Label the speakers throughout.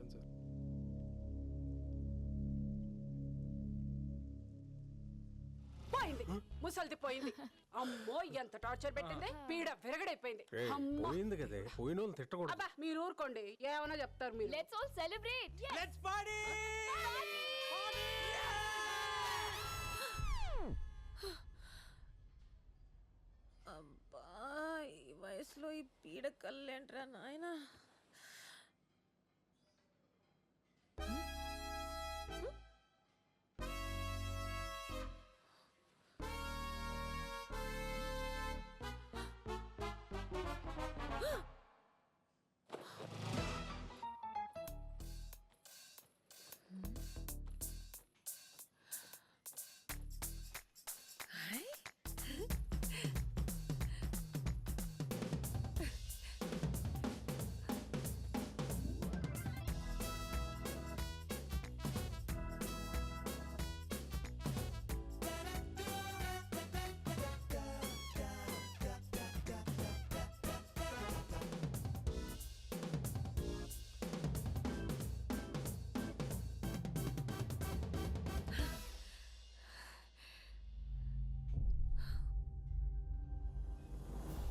Speaker 1: ఉంటాను సార్.
Speaker 2: పోయింది, ముసల్ది పోయింది. అమ్మో ఎంత టార్చర్ పెట్టింది, పీడ విరగడైపోయింది.
Speaker 1: పోయింది కదే, పోయిన వాళ్ళు తిట్టకూడదు.
Speaker 2: అబ్బా మీరు ఊరుకోండి, ఏమన్నా చెప్తారు మీరు.
Speaker 3: Let's all celebrate.
Speaker 4: Let's party.
Speaker 3: అబ్బా ఈ వయసులో ఈ పీడ కళ్ళేంట్రా నాయనా.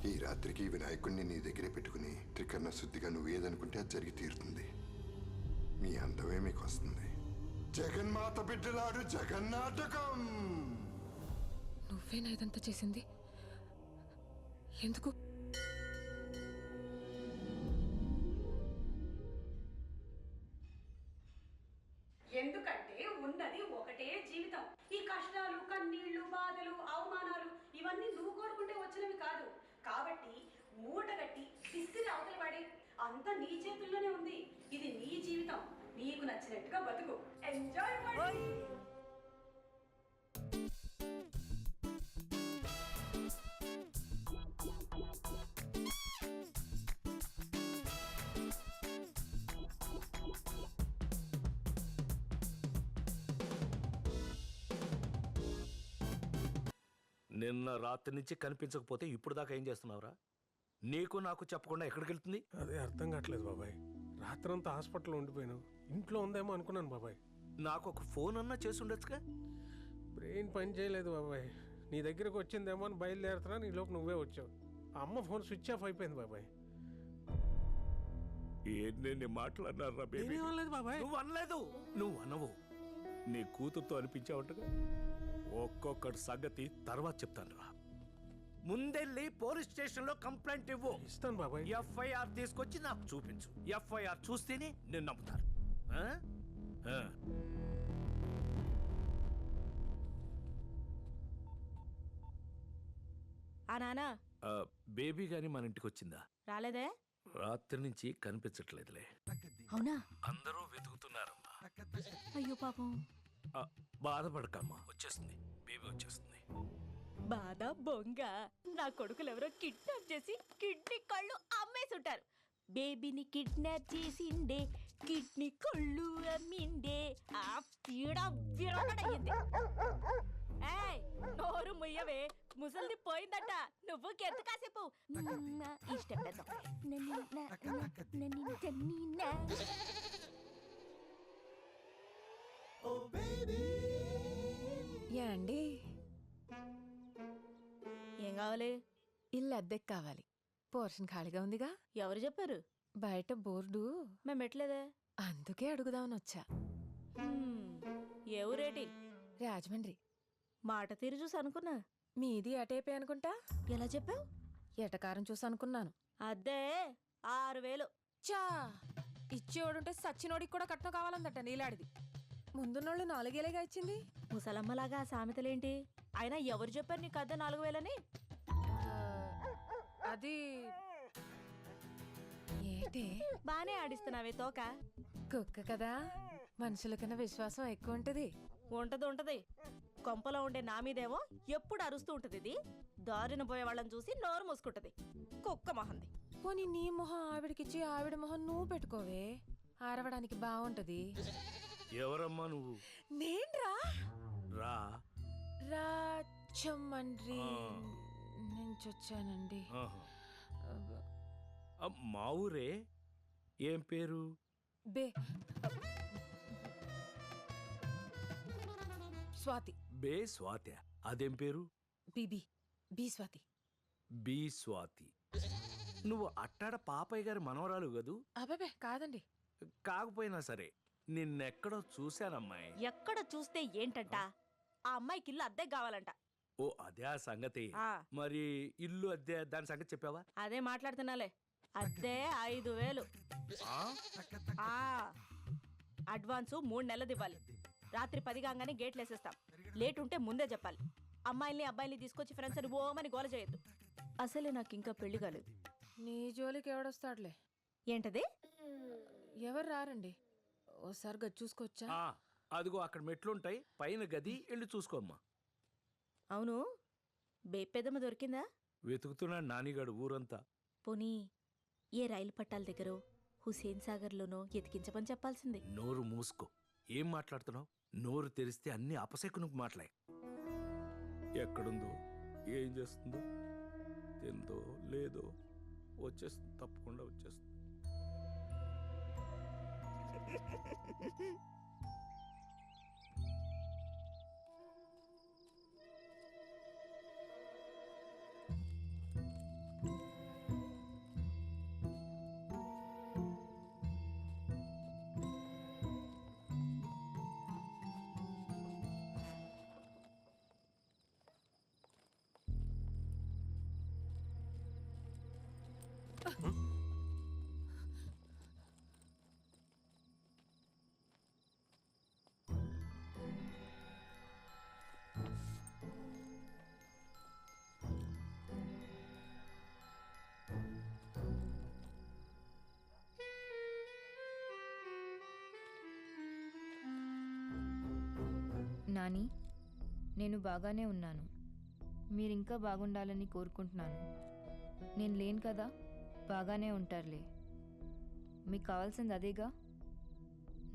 Speaker 5: ఈ రాత్రికి వినాయకుడిని నీ దగ్గరే పెట్టుకుని త్రికరణ శుద్ధిగా నువ్వు ఏదనుకుంటే అది జరిగి తీరుతుంది. మీ అందమే మీకు వస్తుంది. జగన్మాత బిడ్డలాడు జగన్నాటకం.
Speaker 3: నువ్వేనా ఇదంతా చేసింది? ఎందుకు?
Speaker 2: ఎందుకంటే ఉన్నది ఒకటే జీవితం. ఈ కష్టాలు, కన్నీళ్లు, బాధలు, అవమానాలు ఇవన్నీ నువ్వు కోరుకుంటే వచ్చినవి కాదు. కాబట్టి మూటగట్టి విసిరి అవతల పడి, అంతా నీ చేతుల్లోనే ఉంది. ఇది నీ జీవితం, నీకు నచ్చినట్టుగా బతుకు. ఎంజాయ్ చేయి.
Speaker 4: నిన్న రాత్రి నుంచి కనిపించకపోతే ఇప్పుడు దాకా ఏం చేస్తున్నావురా? నీకు నాకు చెప్పకుండా ఎక్కడికి వెళ్తుంది?
Speaker 1: అదే అర్థం కావట్లేదు బాబాయ్. రాత్రంతా హాస్పిటల్లో ఉండిపోయాను. ఇంట్లో ఉందేమో అనుకున్నాను బాబాయ్.
Speaker 4: నాకు ఒక ఫోన్ అన్నా చేసి ఉండొచ్చుగా.
Speaker 1: బ్రెయిన్ పని చేయలేదు బాబాయ్. నీ దగ్గరకు వచ్చిందేమో అని బయలుదేరుతున్నా, నీ లోపు నువ్వే వచ్చావు. అమ్మ ఫోన్ స్విచ్ ఆఫ్ అయిపోయింది బాబాయ్.
Speaker 4: ఎన్ని మాట్లాడినారా బేబీ?
Speaker 1: నేనేం అనలేదు బాబాయ్.
Speaker 4: నువ్వు అనలేదు, నువ్వు అనవు. నీ కూతురుతో అనిపించావుంటగా. ఒక్కొక్కటి సంగతి తర్వాత చెప్తాను రా. ముందెళ్ళి పోలీస్ స్టేషన్ లో కంప్లైంట్ ఇవ్వు.
Speaker 1: ఇస్తాను బాబాయ్.
Speaker 4: ఎఫ్ఐఆర్ తీసుకొచ్చి నాకు చూపించు. ఎఫ్ఐఆర్ చూస్తేనే నేను నమ్ముతాను.
Speaker 3: ఆ నానా
Speaker 4: బేబీ గాని మన ఇంటికి వచ్చిందా?
Speaker 3: రాలేదే.
Speaker 4: రాత్రి నుంచి కనిపించట్లేదులే.
Speaker 3: అవునా?
Speaker 4: అందరూ వెతుకుతున్నారమ్మా.
Speaker 3: అయ్యో పాపం.
Speaker 4: బాధపడకమ్మా, వచ్చేస్తుంది, బేబీ వచ్చేస్తుంది.
Speaker 3: బాధ బొంగ. నా కొడుకులు ఎవరో కిడ్నాప్ చేసి కిడ్నీ కళ్ళు అమ్మేసి ఉంటారు. బేబీని కిడ్నాప్ చేసిండే, కిడ్నీ కళ్ళు అమ్మిండే. ఆ పీడ విరగడయ్యింది. ఏయ్ నోరు ముయ్యవే, ముసలిది పోయిందట. నువ్వు కెంత కాసేపు ఇష్టం పెద్దాం.
Speaker 6: ఏండి
Speaker 3: ఏం కావాలి?
Speaker 6: ఇల్లు అద్దెకి కావాలి. పోర్షన్ ఖాళీగా ఉందిగా.
Speaker 3: ఎవరు చెప్పారు?
Speaker 6: బయట బోర్డు
Speaker 3: మేము పెట్టలేదే.
Speaker 6: అందుకే అడుగుదామని వచ్చా.
Speaker 3: ఏ ఊరేటి?
Speaker 6: రాజమండ్రి.
Speaker 3: మాట తీరు చూసి అనుకున్నా.
Speaker 6: మీది అటేపే అనుకుంటా.
Speaker 3: ఎలా చెప్పావు?
Speaker 6: ఎటకారం చూసి అనుకున్నాను.
Speaker 3: అద్దే 6000.
Speaker 6: చా ఇచ్చేవాడుంటే సచ్చినోడికి కూడా కట్నం కావాలందట నీలాడిది. ముందున్నోళ్ళు 4,000గా ఇచ్చింది.
Speaker 3: ముసలమ్మలాగా సామెతలేంటి? అయినా ఎవరు చెప్పారు నీకు అద్దె 4000
Speaker 6: అది ఏటే
Speaker 3: బానే ఆడిస్తున్నావే తోక.
Speaker 6: కుక్క కదా, మనుషుల కన్నా విశ్వాసం ఎక్కువ ఉంటది.
Speaker 3: ఉంటది. కొంపలో ఉండే నా మీదేమో ఎప్పుడు అరుస్తూ ఉంటది. ఇది దారిన పోయే వాళ్ళని చూసి నోరు మూసుకుంటది. కుక్క మొహంది.
Speaker 6: పోనీ నీ మొహం ఆవిడకిచ్చి ఆవిడ మొహం నువ్వు పెట్టుకోవే, ఆరవడానికి బాగుంటది.
Speaker 4: ఎవరమ్మా నువ్వు?
Speaker 6: నేన్రా
Speaker 4: రా.
Speaker 6: రాజమండ్రి నుంచి వచ్చానండి.
Speaker 4: మా ఊరే. ఏం పేరు?
Speaker 6: బే స్వాతి.
Speaker 4: బే స్వాతి. అదేం పేరు?
Speaker 6: BB B Swati.
Speaker 4: B Swati. నువ్వు అట్టాడ పాపయ్య గారి మనవరాలు కదూ?
Speaker 6: అబ్బాబే కాదండి.
Speaker 4: కాకపోయినా సరే నిన్నెక్కడో చూశానమ్మాయి.
Speaker 3: ఎక్కడ చూస్తే ఏంటంట, ఆ అమ్మాయికి ఇల్లు అద్దె కావాలంట.
Speaker 4: ఓ అదే ఆ సంగతి.
Speaker 3: ఆ.
Speaker 4: మరి ఇల్లు అద్దె దాని సంగతి చెప్పావా?
Speaker 3: అదే మాట్లాడుతున్నాలే. అద్దె 5,000. అడ్వాన్సు 3 నెలలది ఇవ్వాలి. రాత్రి 10 కాగానే గేట్లు వేసేస్తాం. లేట్ ఉంటే ముందే చెప్పాలి. అమ్మాయిల్ని అబ్బాయిల్ని తీసుకొచ్చి ఫ్రెండ్స్ అని ఓమని గోల చేయొద్దు. అసలే నాకు ఇంకా పెళ్లి కాలేదు.
Speaker 6: నీ జోలికి ఎవడొస్తాడులే.
Speaker 3: ఏంటది?
Speaker 6: ఎవరు రారండి. ఓసారి గది చూసుకోవచ్చా?
Speaker 4: ఆ, అదిగో అక్కడ మెట్లుంటాయి, పైన గది వెళ్ళి చూసుకోమ్మా.
Speaker 3: అవును, బేపెదమ్మ దొరికిందా?
Speaker 4: వెతుకుతున్నాడు నానిగాడు ఊరంతా.
Speaker 3: పోనీ ఏ రైలు పట్టాల దగ్గర హుసేన్ సాగర్లోనో ఎతికించమని చెప్పాల్సింది.
Speaker 4: నోరు మూసుకో. ఏం మాట్లాడుతున్నావు? నోరు తెరిస్తే అన్ని అపశకునికి మాట్లాడే. ఎక్కడుందో, ఏం చేస్తుందో, తిందో లేదో, వచ్చేస్తుంది, తప్పకుండా వచ్చేస్తుంది.
Speaker 7: నాని, నేను బాగానే ఉన్నాను. మీరింకా బాగుండాలని కోరుకుంటున్నాను. నేను లేను కదా, బాగానే ఉంటారులే. మీకు కావాల్సింది అదేగా.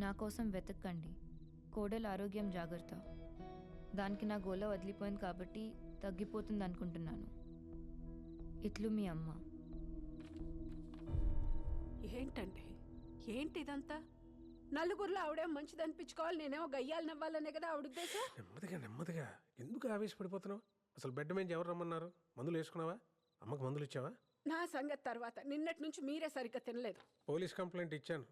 Speaker 7: నా కోసం వెతక్కండి. కోడలు ఆరోగ్యం జాగ్రత్త. దానికి నా గోల వదిలిపోయింది కాబట్టి తగ్గిపోతుంది అనుకుంటున్నాను. ఇట్లు మీ అమ్మ.
Speaker 2: ఏంటండి ఏంటి ఇదంతా? నలుగురిలో ఆవిడేమో మంచిది అనిపించుకోవాలి, నేనేమో గయ్యాలు నవ్వాలనే కదా ఆవిడ ఉద్దేశం.
Speaker 1: నెమ్మదిగా ఎందుకు ఆవేశపడిపోతున్నావు? అసలు బెడ్ మీద ఎవరు రమ్మన్నారు? మందులు వేసుకున్నావా? అమ్మకు మందులు ఇచ్చావా?
Speaker 2: నా సంగతి తర్వాత. నిన్నటి నుంచి మీరే సరిగ్గా తినలేదు.
Speaker 1: పోలీస్ కంప్లైంట్ ఇచ్చాను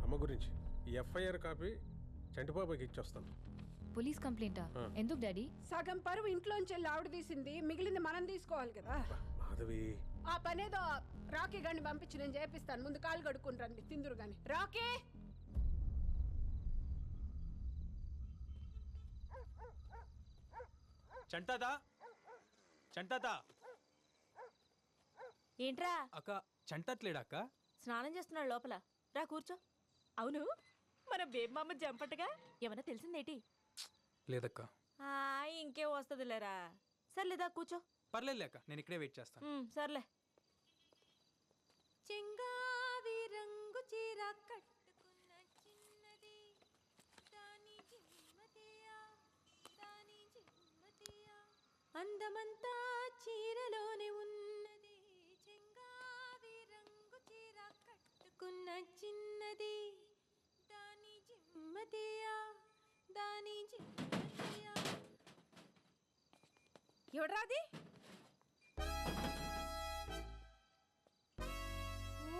Speaker 1: అమ్మ గురించి. ఈ ఎఫ్ఐఆర్ కాపీ చంటిబాబాకి ఇచ్చొస్తాను.
Speaker 7: పోలీస్ కంప్లైంటా? ఎందుకు డాడీ?
Speaker 2: సగం పరువు ఇంట్లోంచి వెళ్ళి ఆవిడ తీసింది, మిగిలింది మనం తీసుకోవాలి కదా.
Speaker 1: మాధవి,
Speaker 2: ఆ పనేదో రాకీ గాని పంపించి నేను చేపిస్తాను. ముందు కాలు కడుక్కుని రండి, తిందురు గాని. రాకీ,
Speaker 8: చంటాదా, చంటాదా.
Speaker 3: ఏంట్రా?
Speaker 8: అక్క చంటట్లేడా అక్క?
Speaker 3: స్నానం చేస్తున్నాడు లోపల. రా కూర్చో. అవును, మన బేబమ్మ జంపటగా ఏమన్నా తెలిసిందేటి?
Speaker 8: లేదక్క.
Speaker 3: ఇంకే వస్తుందిలేరా. సర్లేదా కూర్చో.
Speaker 8: పర్లేదు అక్క, నేను ఇక్కడే వెయిట్ చేస్తాను.
Speaker 3: సర్లే.
Speaker 6: చెంగావి రంగు చీర కట్టుకున్న చిన్నది, దాని జిమ్మతియా, దాని జిమ్మతియా, అందమంతా చీరలోనే ఉన్నది. చెంగావి రంగు చీర కట్టుకున్న చిన్నది, దాని జిమ్మతియా, దాని జిమ్మతియా. ఎవడ్రాది?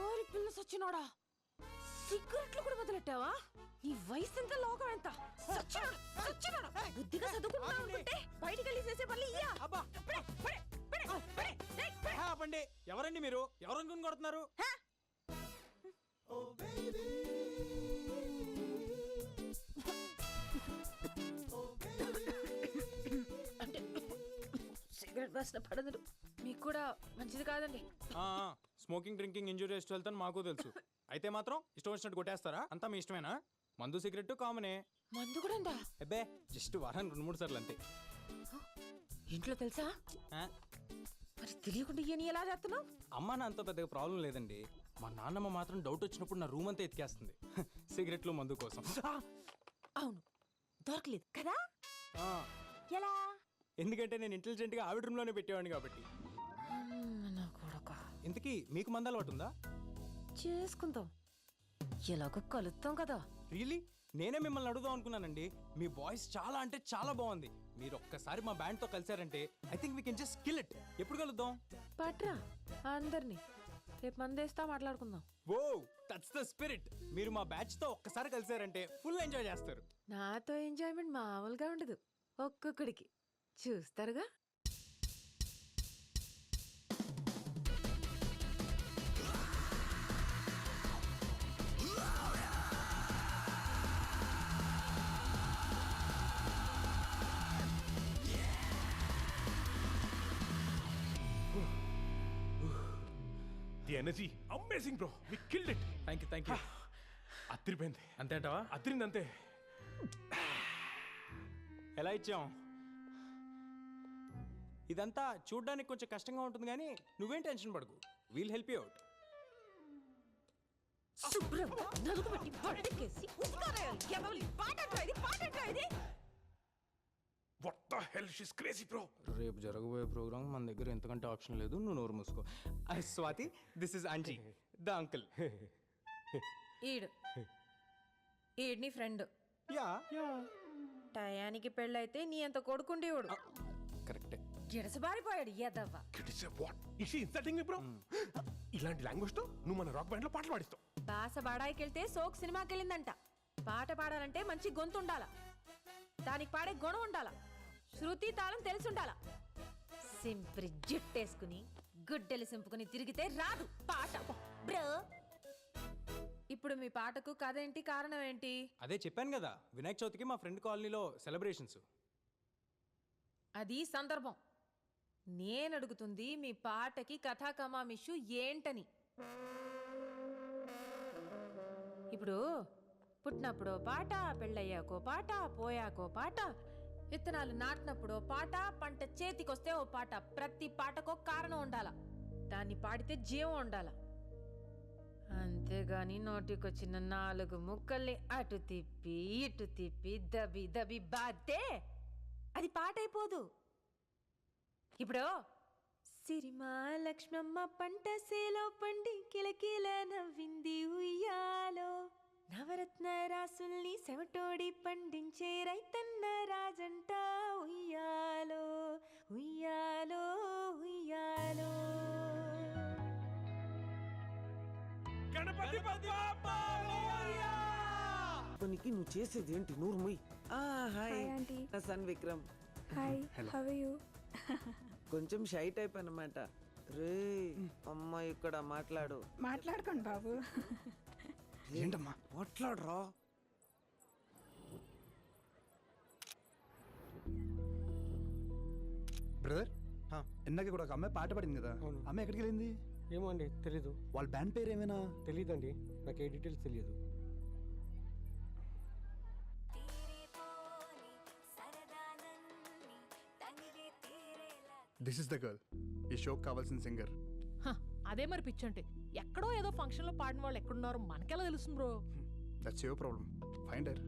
Speaker 6: ఓరి పిల్ల సచ్చినోడా, సిగరెట్లు కూడా మొదలెట్టావా? ఈ వయసు ఎంత, లోకం ఎంత? సచ్చినోడా, బుద్ధిగా చదువుకుంటున్నావు అనుకుంటే బయటికి వెళ్ళి చేసే పనులు ఇయ్యా.
Speaker 8: ఆపండి. ఎవరండి మీరు? ఎవరు అనుకుని కొడుతున్నారు?
Speaker 6: సిగరెట్ వాసన పడదు. మీకు కూడా మంచిది కాదండి.
Speaker 8: Smoking, drinking injurious to health అని మాకు తెలుసు. అయితే మాత్రం ఇష్టం వచ్చినట్టు కొట్టేస్తారా? అంతా మీ ఇష్టమేనా? మందు సిగరెట్ కామనే.
Speaker 6: మందు కూడా ఉందా?
Speaker 8: అబ్బే, జస్ట్ వారానికి 2-3 సార్లు అంతే.
Speaker 6: ఇంట్లో తెలుసా? మరి తెలియకుండా ఇయని ఎలా చేస్తున్నావు?
Speaker 8: అమ్మ నాన్నతో పెద్దగా ప్రాబ్లం లేదండి. మా నాన్నమ్మ మాత్రం డౌట్ వచ్చినప్పుడు నా రూమ్ అంతా ఎతికేస్తుంది సిగరెట్లు, మందు కోసం.
Speaker 6: అవును, దొరకలేదు కదా.
Speaker 3: ఎలా?
Speaker 8: ఎందుకంటే నేను ఇంటెలిజెంట్ గా ఆవిడ రూమ్ లోనే పెట్టేవాడిని కాబట్టి.
Speaker 6: నా కొడుకా.
Speaker 8: ఇంతకీ మీకు మందు అలవాటు ఉందా?
Speaker 6: చేసుకుందాం. ఎలాగో కలుస్తాం కదా.
Speaker 8: రియలీ నేనే మిమ్మల్ని అడుగుదాం అనుకున్నానండి. మీ వాయిస్ చాలా అంటే చాలా బాగుంది. మీరు ఒక్కసారి మా బ్యాండ్ తో కలిసారంటే I think we can just kill it. ఎప్పుడు కలుద్దాం?
Speaker 6: పట్రా అందరినీ, రేపు మందేస్తా మాట్లాడుకుందాం.
Speaker 8: Oh that's the spirit. మీరు మా బ్యాచ్ తో ఒక్కసారి కలిసారంటే ఫుల్ ఎంజాయ్ చేస్తారు.
Speaker 6: నాతో ఎంజాయ్మెంట్ మామూలుగా ఉండదు, ఒక్కొక్కడికి చూస్తారుగా.
Speaker 9: The energy amazing bro, we killed it.
Speaker 8: Thank you.
Speaker 9: అదిరిపోయింది.
Speaker 8: అంతేంటావా?
Speaker 9: అదిరింది అంతే.
Speaker 8: ఎలా ఇచ్చాం? ఇదంతా చూడ్డానికి కొంచెం కష్టంగా ఉంటుంది కానీ నువ్వేం టెన్షన్ పడకు, వీల్ హెల్ప్ యూ అవుట్.
Speaker 6: శుభ్రంగా నలుగు పెట్టి బట్టకేసి ఉతికారేయాలి. ఎవరి పాటంట్రా ఇది, పాటంట్రా ఇది.
Speaker 9: What the hell, she is crazy bro.
Speaker 8: రేపు జరగబోయే ప్రోగ్రామ్ మన దగ్గర ఎంతకంటే ఆప్షన్ లేదు. నువ్వు నోరు మూసుకో. Swathi, this is Anji the uncle.
Speaker 6: ఈడ్ని ఫ్రెండ్.
Speaker 8: యా
Speaker 6: టయానికి పెళ్ళైతే నీ అంత కొడుకుండేవాడు.
Speaker 8: కరెక్టే.
Speaker 6: గిడసబారిపోయాడు ఎదవ్వ.
Speaker 9: What is she insulting me bro? ఇలాంటి లాంగ్వేజ్ తో నువ్వు మన రాక్ బ్యాండ్ లో పాటలు పాడిస్తావు.
Speaker 6: బాస బాడాయికెళ్తే సోక్ సినిమాకి వెళ్ళిందంట. పాట పాడాలంటే మంచి గొంతు ఉండాల, దానికి పాడే గుణం ఉండాల, శృతి తాళం తెలిసి ఉండాల. సింప్రి జుట్టేసుకుని గుడ్డెలు సింపుకుని తిరిగితే రాదు పాట బ్రో. ఇప్పుడు మీ పాటకు కథ ఏంటి, కారణం ఏంటి?
Speaker 8: అదే చెప్పాను కదా, వినాయక చవితికి మా ఫ్రెండ్ కాలనీలో సెలబ్రేషన్స్.
Speaker 6: అది సందర్భం. నేను అడుగుతుంది మీ పాటకి కథా కమామిషు ఏంటని. ఇప్పుడు పుట్టినప్పుడో పాట, పెళ్ళయ్యాకో పాట, పోయాకో పాట, విత్తనాలు నాటినప్పుడో పాట, పంట చేతికొస్తే ఓ పాట. ప్రతి పాటకో కారణం ఉండాల, దాన్ని పాడితే జీవం ఉండాల. అంతేగాని నోటికొచ్చిన 4 ముక్కల్ని అటు తిప్పి ఇటు తిప్పి దబి దబి బాతే అది పాట అయిపోదు. ఇప్పుడు సిరిమా లక్ష్మమ్మ పంట సేలో పండి కిలకిల నవ్వింది ఉయ్యాలో, నవరత్న రాసుల్ని సెవటోడి పండించే రైతన్న రాజంట ఉయ్యాలో ఉయ్యాలో ఉయ్యాలో.
Speaker 9: గణపతి బప్పా మోరియా.
Speaker 10: నీకు నువ్వు చేసేది ఏంటి? నూరు ముయ్. Hi
Speaker 3: aunty.
Speaker 10: నా son Vikram.
Speaker 3: Hi, how are you?
Speaker 10: కొంచెం షై టైప్ అన్నమాట. రే అమ్మ ఇక్కడ మాట్లాడు.
Speaker 3: మాట్లాడుకోండి బాబు.
Speaker 8: ఏంటమ్మా?
Speaker 10: మాట్లాడరా.
Speaker 11: బ్రదర్, ఇందాక కూడా ఒక అమ్మాయి పాట పాడింది కదా, అమ్మాయి ఎక్కడికి వెళ్ళింది?
Speaker 1: ఏమో అండి, తెలీదు.
Speaker 11: వాళ్ళ బ్యాండ్ పేరు ఏమైనా
Speaker 1: తెలీదండి, నాకు ఏ డీటెయిల్స్ తెలియదు.
Speaker 11: దిస్ ఇస్ ద గర్ల్, ఈ షోకి కావాల్సిన సింగర్.
Speaker 12: అదే మరి పిచ్చంటే, ఎక్కడో ఏదో ఫంక్షన్లో పాడిన వాళ్ళు ఎక్కడున్నారో మనకెలా తెలుస్తుంది bro?
Speaker 11: That's your problem, find her.